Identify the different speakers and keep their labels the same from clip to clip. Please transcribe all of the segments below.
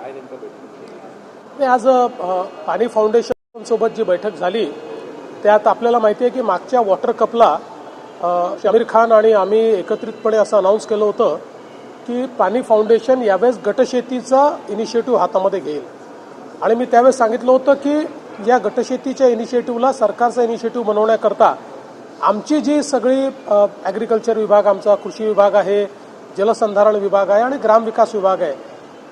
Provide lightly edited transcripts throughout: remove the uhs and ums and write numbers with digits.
Speaker 1: काय नेमकं बैठक?
Speaker 2: आज पाणी फाउंडेशन सोबत जी बैठक झाली त्यात आपल्याला माहिती आहे की मागच्या वॉटर कपला आमिर खान आणि आम्ही एकत्रितपणे असं अनाऊन्स केलं होतं की पाणी फाउंडेशन यावेळेस गटशेतीचा इनिशिएटिव्ह हातामध्ये घेईल आणि मी त्यावेळेस सांगितलं होतं की या गटशेतीच्या इनिशिएटिव्हला सरकारचा इनिशिएटिव्ह बनवण्याकरता आमची जी सगळी ॲग्रिकल्चर विभाग, आमचा कृषी विभाग आहे, जलसंधारण विभाग आहे आणि ग्रामविकास विभाग आहे,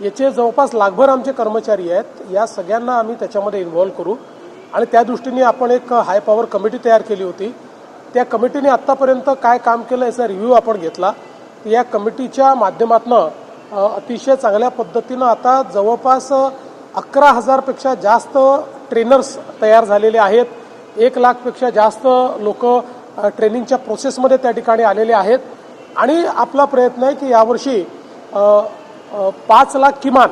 Speaker 2: याचे जवळपास लाखभर आमचे कर्मचारी आहेत. या सगळ्यांना आम्ही त्याच्यामध्ये इन्व्हॉल्व करू आणि त्या दृष्टीने आपण एक हाय पॉवर कमिटी तयार केली होती. त्या कमिटीने आत्तापर्यंत काय काम केलं याचा रिव्ह्यू आपण घेतला. या कमिटीच्या माध्यमातून अतिशय चांगल्या पद्धतीनं आता जवळपास 11,000पेक्षा जास्त ट्रेनर्स तयार झालेले आहेत. 1 लाखपेक्षा जास्त लोक ट्रेनिंगच्या प्रोसेसमध्ये त्या ठिकाणी आलेले आहेत आणि आपला प्रयत्न आहे की यावर्षी 5 लाख किमान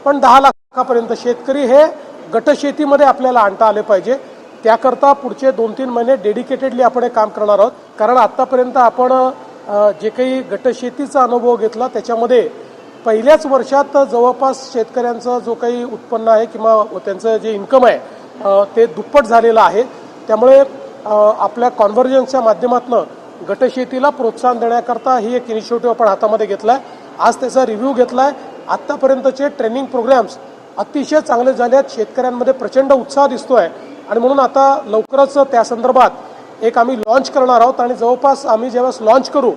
Speaker 2: पण 10 लाखापर्यंत शेतकरी हे गटशेतीमध्ये आपल्याला आणता आले पाहिजे. त्याकरता पुढचे 2-3 महिने डेडिकेटेडली आपण हे काम करणार आहोत. कारण आतापर्यंत आपण जे काही गटशेतीचा अनुभव घेतला त्याच्यामध्ये पहिल्याच वर्षात जवळपास शेतकऱ्यांचं जो काही उत्पन्न आहे किंवा त्यांचं जे इन्कम आहे ते दुप्पट झालेलं आहे. त्यामुळे आपल्या कॉन्व्हर्जन्सच्या माध्यमातून गटशेतीला प्रोत्साहन देण्याकरता ही एक इनिशिएटिव्ह आपण हातामध्ये घेतला आहे. आज त्याचा रिव्ह्यू घेतला आहे. आत्तापर्यंतचे ट्रेनिंग प्रोग्राम्स अतिशय चांगले झाले आहेत. शेतकऱ्यांमध्ये प्रचंड उत्साह दिसतो आहे आणि म्हणून आता लवकरच त्या संदर्भात एक आम्ही लॉन्च करणार आहोत आणि जवळपास आम्ही जेव्हा लॉन्च करू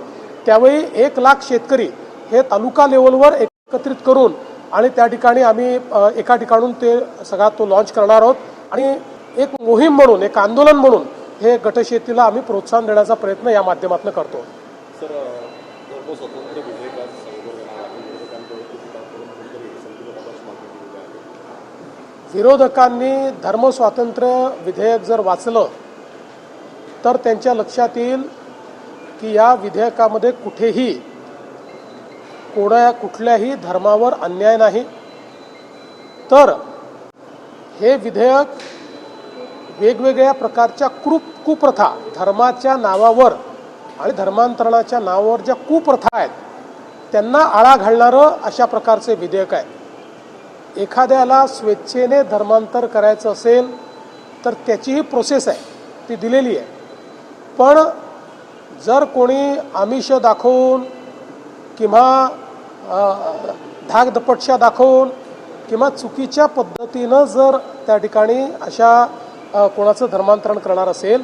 Speaker 2: त्यावेळी 1 लाख शेतकरी हे तालुका लेवलवर एकत्रित करून आणि त्या ठिकाणी आम्ही एका ठिकाणून ते सगळा तो लॉन्च करणार आहोत आणि एक मोहीम म्हणून, एक आंदोलन म्हणून हे गटशेतीला आम्ही प्रोत्साहन देण्याचा प्रयत्न या माध्यमातून करतो.
Speaker 1: सर, स्वतंत्र
Speaker 2: विरोधकांनी धर्मस्वातंत्र्य विधेयक जर वाचलं तर त्यांच्या लक्षात येईल की या विधेयकामध्ये कुठेही कुठल्याही धर्मावर अन्याय नाही. तर हे विधेयक वेगवेगळ्या प्रकारच्या कुप्रथा, धर्माच्या नावावर आणि धर्मांतरणाच्या नावावर ज्या कुप्रथा आहेत त्यांना आळा घालणारं अशा प्रकारचे विधेयक आहे. एखाद्याला स्वेच्छेने धर्मांतर करायचं असेल तर त्याचीही प्रोसेस आहे, ती दिलेली आहे. पण जर कोणी आमिष दाखवून किंवा धाकदपटशा दाखवून किंवा चुकीच्या पद्धतीनं जर त्या ठिकाणी अशा कोणाचं धर्मांतरण करणार असेल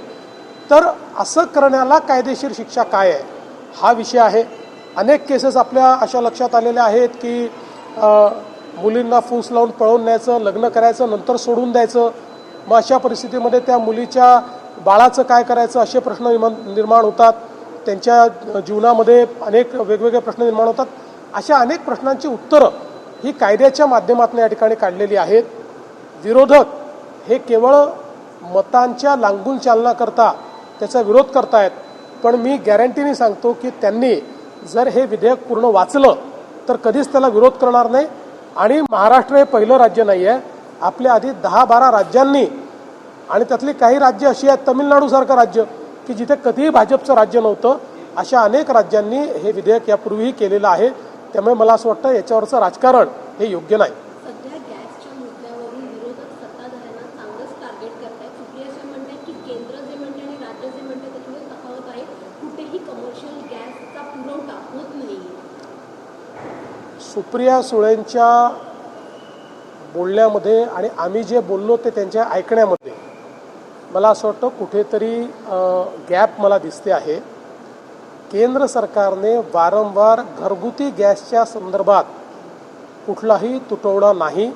Speaker 2: तर असं करण्याला कायदेशीर शिक्षा काय आहे हा विषय आहे. अनेक केसेस आपल्या अशा लक्षात आलेल्या आहेत की मुलींना फूस लावून पळवून न्यायचं, लग्न करायचं, नंतर सोडून द्यायचं. मग अशा परिस्थितीमध्ये त्या मुलीच्या बाळाचं काय करायचं असे प्रश्न निर्माण होतात. त्यांच्या जीवनामध्ये अनेक वेगवेगळे प्रश्न निर्माण होतात. अशा अनेक प्रश्नांची उत्तरं ही कायद्याच्या माध्यमातून या ठिकाणी काढलेली आहेत. विरोधक हे केवळ मतांच्या लांगून चालनाकरता त्याचा विरोध करतायत. पण मी गॅरंटीने सांगतो की त्यांनी जर हे विधेयक पूर्ण वाचलं तर कधीच त्याला विरोध करणार नाही. आणि महाराष्ट्र हे पहिलं राज्य नाही आहे. आपल्या आधी 10-12 राज्यांनी आणि त्यातली काही राज्य अशी आहेत, तमिळनाडूसारखं राज्य की जिथे कधीही भाजपचं राज्य नव्हतं, अशा अनेक राज्यांनी हे विधेयक यापूर्वीही केलेलं आहे. त्यामुळे मला असं वाटतं याच्यावरचं राजकारण हे योग्य नाही.
Speaker 3: सध्या गॅसच्या मुद्द्यावरून विरोधक सत्ताधाऱ्यांना चांगलंच टार्गेट करतायत. सुप्रिया म्हणतात की केंद्र जे म्हणते आणि राज्य जे म्हणते त्याच्यामध्ये तफावत आहे. कुठेही कमर्शियल गॅसचा पुरवठा होत नाही.
Speaker 2: सुप्रिया सुळेंच्या बोलण्यामध्ये आणि आम्ही जे बोललो ते त्यांच्या ऐकण्यामध्ये मला असं वाटतं कुठेतरी गॅप मला दिसते आहे. केंद्र सरकारने वारंवार घरगुती गॅसच्या संदर्भात कुठलाही तुटवडा नाही.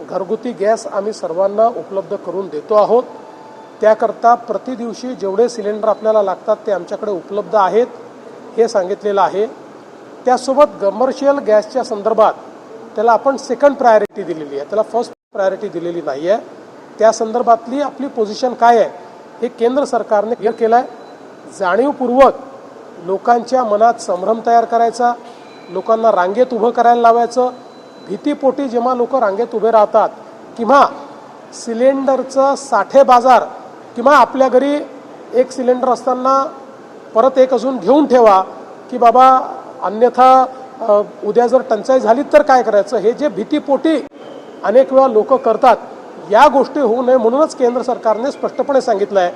Speaker 2: घरगुती गॅस आम्ही सर्वांना उपलब्ध करून देतो आहोत. त्याकरता प्रतिदिवशी जेवढे सिलेंडर आपल्याला लागतात ते आमच्याकडे उपलब्ध आहेत हे सांगितलेलं आहे. त्यासोबत कमर्शियल गॅसच्या संदर्भात त्याला आपण सेकंड प्रायोरिटी दिलेली आहे, त्याला फर्स्ट प्रायोरिटी दिलेली नाही आहे. त्या संदर्भातली आपली पोझिशन काय आहे हे केंद्र सरकारने क्लिअर केलं आहे. जाणीवपूर्वक लोकांच्या मनात संभ्रम तयार करायचा, लोकांना रांगेत उभं करायला लावायचं. भीतीपोटी जेव्हा लोक रांगेत उभे राहतात किंवा सिलेंडरचं साठे बाजार किंवा आपल्या घरी एक सिलेंडर असताना परत एक अजून घेऊन ठेवा की बाबा अन्यथा उद्या जर टंचाई झाली तर काय करायचं, हे जे भीतीपोटी अनेक वेळा लोक करतात, या गोष्टी होऊ नये म्हणूनच केंद्र सरकारने स्पष्टपणे सांगितलं आहे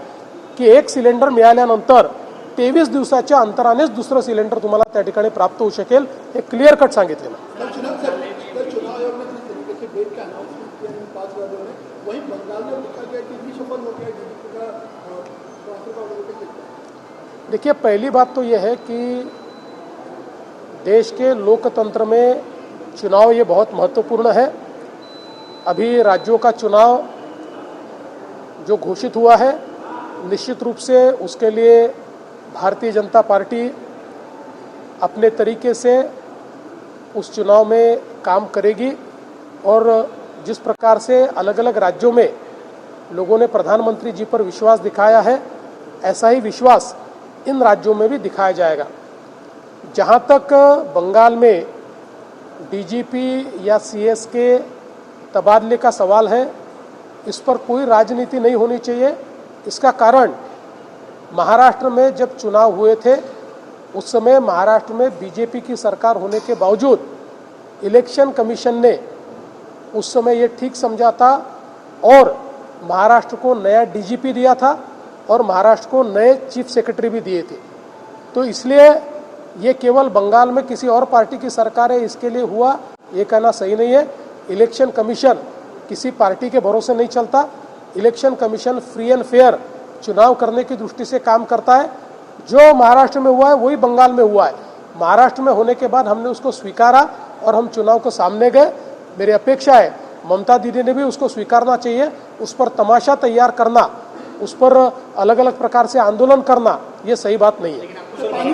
Speaker 2: की एक सिलेंडर मिळाल्यानंतर 23 दिवसाच्या अंतरानेच दुसरं सिलेंडर तुम्हाला त्या ठिकाणी प्राप्त होऊ शकेल, हे क्लिअर कट सांगितलेलं आहे.
Speaker 4: चुनाव आयोग ने जिस तरीके से डेट का अनाउंसमेंट किया इन 5 राज्यों में, वहीं बंगाल में देखा गया कि भी सफल हो गया डीजीपी का ट्रांसफर का ऑर्डर।
Speaker 2: देखिए, पहली बात तो यह है कि देश के लोकतंत्र में चुनाव ये बहुत महत्वपूर्ण है। अभी राज्यों का चुनाव जो घोषित हुआ है, निश्चित रूप से उसके लिए भारतीय जनता पार्टी अपने तरीके से उस चुनाव में काम करेगी और जिस प्रकार से अलग अलग राज्यों में लोगों ने प्रधानमंत्री जी पर विश्वास दिखाया है, ऐसा ही विश्वास इन राज्यों में भी दिखाया जाएगा। जहां तक बंगाल में डीजीपी या सीएस के तबादले का सवाल है, इस पर कोई राजनीति नहीं होनी चाहिए। इसका कारण महाराष्ट्र में जब चुनाव हुए थे उस समय महाराष्ट्र में बीजेपी की सरकार होने के बावजूद इलेक्शन कमीशन ने उस समय ये ठीक समझा था और महाराष्ट्र को नया डीजीपी दिया था और महाराष्ट्र को नए चीफ सेक्रेटरी भी दिए थे। तो इसलिए ये केवल बंगाल में किसी और पार्टी की सरकार है इसके लिए हुआ, ये कहना सही नहीं है। इलेक्शन कमीशन किसी पार्टी के भरोसे नहीं चलता। Election commission free end fair चुनाव करने की दृष्टि से काम करता है। जो महाराष्ट्र में हुआ है वही बंगाल में हुआ है। महाराष्ट्र में होने के बाद हमने उसको स्वीकारा और हम चुनाव को सामने गए। मेरी अपेक्षा है ममता दीदी ने भी उसको स्वीकारना चाहिए। उस पर तमाशा तैयार करना, उस पर अलग अलग प्रकार से आंदोलन करना, ये सही बात नहीं है।